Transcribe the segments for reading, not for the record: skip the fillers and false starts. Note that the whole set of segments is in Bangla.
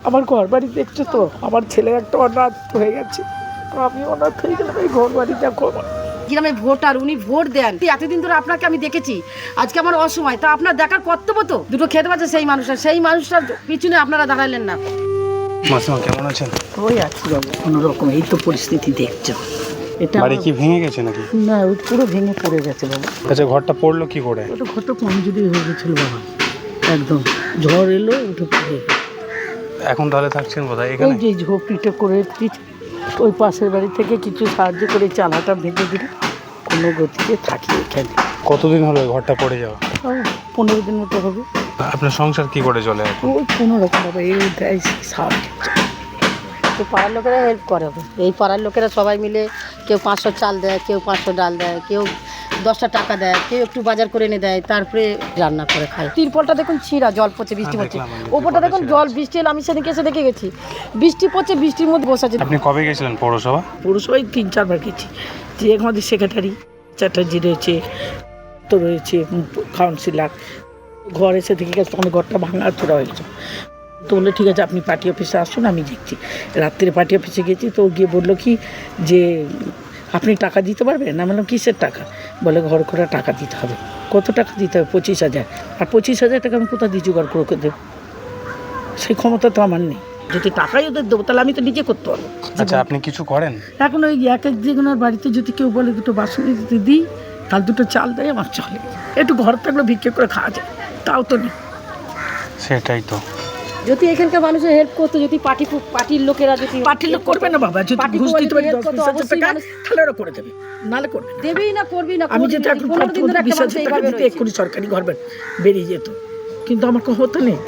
আমার ঘর বাড়ি দেখছো তো, আমার ছেলে একটা অনাথ হয়ে গেছে, আমি অনাথ হয়ে গেলাম। এই ঘর বাড়ি দেখো, গ্রামে ভোটার, উনি ভোট দেন। এতদিন ধরে আপনাকে আমি দেখেছি, আজকে আমার অসময়, তা আপনার দেখার কর্তব্য তো। দুটো খেতে পাচ্ছে সেই মানুষটার পিছনে আপনারা দাঁড়ালেন না। মাসিমা কেমন আছেন? ওই আছি বাবু, কোনো রকম। এই তো পরিস্থিতি দেখছো। এটা বাড়ি কি ভেঙে গেছে নাকি? না, ওই পুরো ভেঙে পড়ে গেছে বাবা। আচ্ছা, ঘরটা পড়লো কি করে? ওটা ঘরটা কমজোরি হয়ে গেছিল বাবা, একদম ঝড় এলো উঠে পড়ে গেল। এখন তাহলে থাকছেন কোথায়? ওই এখানে? যে ঝোপড়িটা করে ওই পাশের বাড়ি থেকে কিছু সাহায্য করে চালাটা ভেঙে দিল, কোনো গতিতে থাকি এখানে। কতদিন হলো এই ঘরটা পড়ে যাওয়া? 15 দিন মতো হবে। আপনার সংসার কি করে চলে এখন? ওই কোনো রকম বাবা, এই দেয় সাহায্য। তো পাড়ার লোকেরা হেল্প করে, এই পাড়ার লোকেরা সবাই মিলে কেউ 500 চাল দেয়, কেউ 500 ডাল দেয়, কেউ 10টা টাকা দেয়, কেউ একটু বাজার করে এনে দেয়, তারপরে রান্না করে খায়। তিরপলটা দেখুন ছিঁড়া, জল পড়ছে, বৃষ্টি পড়ছে, ওপরটা দেখুন জল, বৃষ্টি এলো, আমি সেদিকে এসে দেখে গেছি বৃষ্টি পড়ছে, বৃষ্টির মধ্যে বসে আছে। আপনি কবে গেছিলেন পৌরসভা? পৌরসভায় 3-4 বার গেছি। যে আমাদের সেক্রেটারি চ্যাটার্জি রয়েছে, তো রয়েছে কাউন্সিলর, ঘর এসে দেখে গেছে তখন ঘরটা ভাঙা চোরা হয়েছে। তো বললো ঠিক আছে, আপনি পার্টি অফিসে আসুন, আমি দেখছি। রাত্রে পার্টি অফিসে গেছি, তো গিয়ে বললো কি যে আপনি টাকা দিতে পারবেন? না, বললাম কিসের টাকা? বলে ঘর করা টাকা দিতে হবে। কত টাকা দিতে হবে? 25,000। আর 25,000 টাকা আমি কোথাও দিয়ে জোগাড় করে দেবো? সেই ক্ষমতা তো আমার নেই। যদি টাকাই ওদের দেবো তাহলে আমি তো নিজে করতে পারবো। আচ্ছা, আপনি কিছু করেন? এখন ওই এক একজনের বাড়িতে যদি কেউ বলে দুটো বাসন দিতে দিই, তাহলে দুটো চাল দেয়, আমার চলে। একটু ঘর থাকলে ভিক্ষে করে খাওয়া যায়, তাও তো নেই। সেটাই তো। যদি এখানকার মানুষের হেল্প করতো, যদি পার্টির লোকেরা যদি পার্টির লোক করবে না বাবা, যদি ঘুষ দিতে পারি 10-20,000 টাকা, তাহলে ওরা করে দেবে, নাহলে করবে না। দেবেই না, করবি না। আমি যদি এখন 20,000 টাকা দিতে এক্ষুনি সরকারি ঘর বেরিয়ে যেত, কিন্তু আমার ক্ষমতা নেই।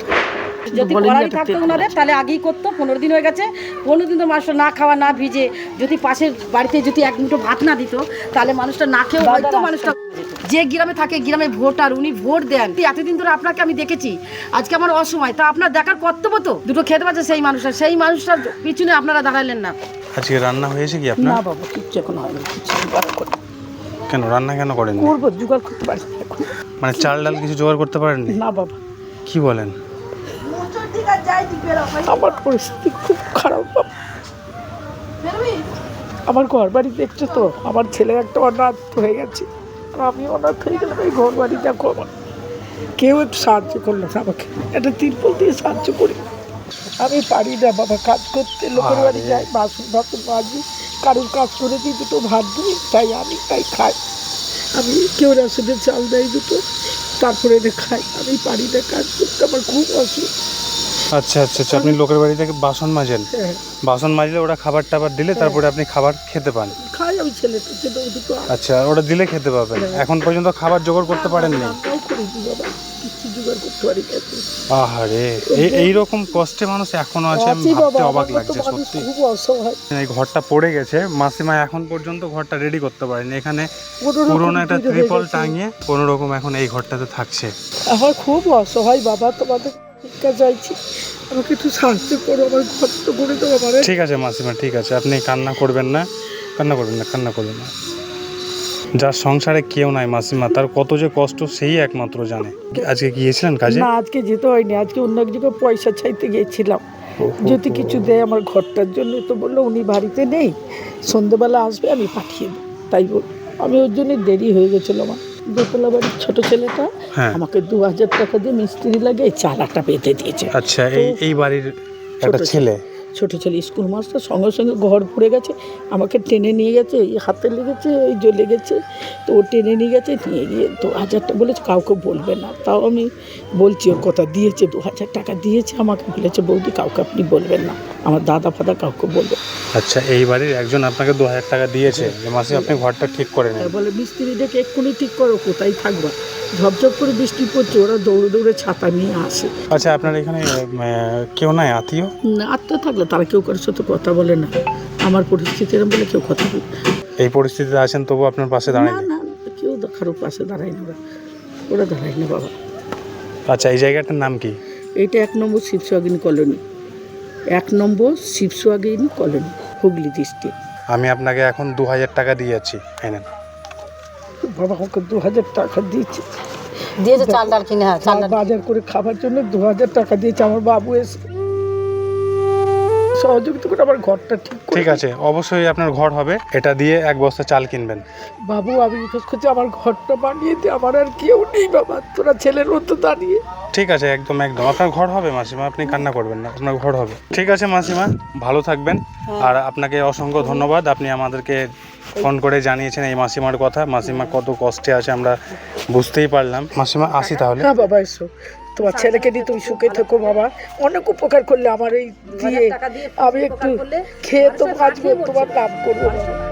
যদি করারই থাকতো ওনাদের, তাহলে আগেই করতো। 15 দিন হয়ে গেছে, 15 দিন তো মানুষটা না খাওয়া না ভিজে, যদি পাশের বাড়িতে যদি এক মুঠো ভাত না দিত, তাহলে মানুষটা না খেয়েও হয়তো মানুষটা। যে গ্রামে থাকে, গ্রামে ভোটার, উনি ভোট দেন। এতদিন ধরে আপনাকে আমি দেখেছি, আজকে আমার অসময়, তা আপনার দেখার কর্তব্য তো। দুটো খেতে পাচ্ছে সেই মানুষটার পিছনে আপনারা দাঁড়ালেন না। আজকে রান্না হয়েছে কি আপনার? না বাবা, কিচ্ছু এখন হয়নি, কিছু জোগাড় করে। কেন রান্না কেন করেন? করবো, জোগাড় করতে পারি এখন। মানে চাল ডাল কিছু জোগাড় করতে পারেননি? না বাবা, কি বলেন? আমার পরিস্থিতি খুব খারাপ বাবা। আমার ঘর বাড়ি দেখছো তো, আমার ছেলে একটা অনাথ হয়ে গেছে, আমি অনাথ হয়ে গেলাম। এই ঘর বাড়ি দেখো, আমার কেউ একটু সাহায্য করলো না আমাকে, একটা তিরপল দিয়ে সাহায্য করি। আমি পারি না বাবা কাজ করতে, লোকের বাড়ি যাই, বাসন মাজি, কারোর কাজ করে দিই, দুটো ভাত দিই, তাই খাই। আমি কেউ রেশনের চাল দেয় দুটো, তারপরে এনে খাই। আমি পারি না কাজ করতে, আমার খুব অসুখ। আচ্ছা আচ্ছা আচ্ছা, আপনি লোকের বাড়ি থেকে বাসন মাজেন? হ্যাঁ, বাসন মাজলে ওরা খাবার টাবার দিলে তারপরে আপনি খাবার খেতে পান? খাই আমি ছেলেটার জন্য দুটো। আচ্ছা, ওরা দিলে খেতে পাবেন। এখন পর্যন্ত খাবার জোগাড় করতে পারেননি? আমরাও করেছি বাবা, কিছু জোগাড় করতে পারি না। আহারে, এইরকম কষ্টে মানুষ এখনো আছে, আমি ভাবতে অবাক লাগছে সত্যি। খুব অসহায়। এই ঘরটা পড়ে গেছে, মাসিমা এখন পর্যন্ত ঘরটা রেডি করতে পারেনি। এখানে পুরোনো একটা ত্রিপল টাঙিয়ে কোনো রকম এখন এই ঘরটাতে থাকছে। আমার খুব অসহায় বাবা, তোমাদের ভিক্ষা চাইছি, আমাকে একটু সাহায্য করো, আমার ঘর তো করে দেবো। ঠিক আছে মাসিমা, ঠিক আছে, আপনি কান্না করবেন না। যার সংসারে কেউ নাই মাসিমা, তার কত যে কষ্ট সেই একমাত্র জানে। আজকে গিয়েছিলেন কাজে? না, আজকে যেতে হয়নি, আজকে অন্য এক জায়গায় পয়সা চাইতে গিয়েছিলাম, যদি কিছু দেয় আমার ঘরটার জন্য। তো বললো উনি বাড়িতে নেই, সন্ধ্যেবেলা আসবে, আমি পাঠিয়ে দেবো। তাই বল, আমি ওর জন্য দেরি হয়ে গেছিলো। আমার দোতলা বাড়ির ছোট ছেলেটা আমাকে 2,000 টাকা দিয়ে মিস্ত্রি লাগে এই চালাটা পেতে দিয়েছে। আচ্ছা, এই বাড়ির একটা ছেলে, ছোট ছেলে স্কুল মাস্টার, সঙ্গে সঙ্গে ঘর পড়ে গেছে, আমাকে টেনে নিয়ে গেছে, এই হাতে লেগেছে, এই জ্বলে গেছে, তো ও টেনে নিয়ে গেছে, নিয়ে গিয়ে 2,000 বলেছে কাউকে বলবে না। তাও আমি বলছি, ওর কথা দিয়েছে, 2,000 টাকা দিয়েছে, আমাকে বলেছে বৌদি কাউকে আপনি বলবেন না, আমার দাদা ফাদা কাউকে বলবে। আচ্ছা, এই বাড়ির একজন আপনাকে 2,000 টাকা দিয়েছে যে মাসে আপনি ঘরটা ঠিক করে নেন। বলে মিস্ত্রি ডেকে এক্ষুনি ঠিক করো, কোথায় থাকবা, ঝপঝপ করে বৃষ্টি পড়ছে, ওরা দৌড়ে দৌড়ে ছাতা নিয়ে আসে। আচ্ছা, আপনার এখানে কেউ নাই আত্মীয়? না, আত্মীয় থাকলে তারা কেউ কারোর সাথে কথা বলে না, আমার পরিস্থিতি এরকম বলে কেউ কথা বলে। এই পরিস্থিতিতে আছেন তবু আপনার পাশে দাঁড়ায় না, কেউ কারোর পাশে দাঁড়ায় না, ওরা দাঁড়ায় না বাবা। আচ্ছা, এই জায়গাটার নাম কি? এইটা 1 নম্বর শিবসুহাগিনী কলোনি, 1 নম্বর শিবসুহাগিনী কলোনি, হুগলি ডিস্ট্রিক্ট। আমি আপনাকে এখন 2,000 টাকা দিয়ে যাচ্ছি, নেন। বাবা আমাকে 2,000 টাকা দিয়েছে, চাল ডাল কিনে, বাজার করে খাবার জন্য 2,000 টাকা দিয়েছে আমার বাবু এসে। সহযোগিতা করে আমার ঘরটা ঠিক করে ঠিক আছে, অবশ্যই আপনার ঘর হবে, এটা দিয়ে 1 বস্তা চাল কিনবেন। বাবু আমি রিকোয়েস্ট করছি আমার ঘরটা বানিয়ে দে, আমার আর কেউ নেই বাবা, তোরা ছেলের মতো দাঁড়িয়ে। ঠিক আছে, একদম একদম আপনার ঘর হবে মাসিমা, আপনি কান্না করবেন না, আপনার ঘর হবে। ঠিক আছে মাসিমা, ভালো থাকবেন। আর আপনাকে অসংখ্য ধন্যবাদ, আপনি আমাদেরকে ফোন করে জানিয়েছেন এই মাসিমার কথা। মাসিমা কত কষ্টে আছে আমরা বুঝতেই পারলাম। মাসিমা আসি তাহলে। হ্যাঁ বাবা এসো, তোমার ছেলেকে নিয়ে তুমি সুখে থেকো বাবা, অনেক উপকার করলে আমার এই দিয়ে, আমি একটু খেয়ে তো বাঁচবো, তোমার নাম করবো বাবা।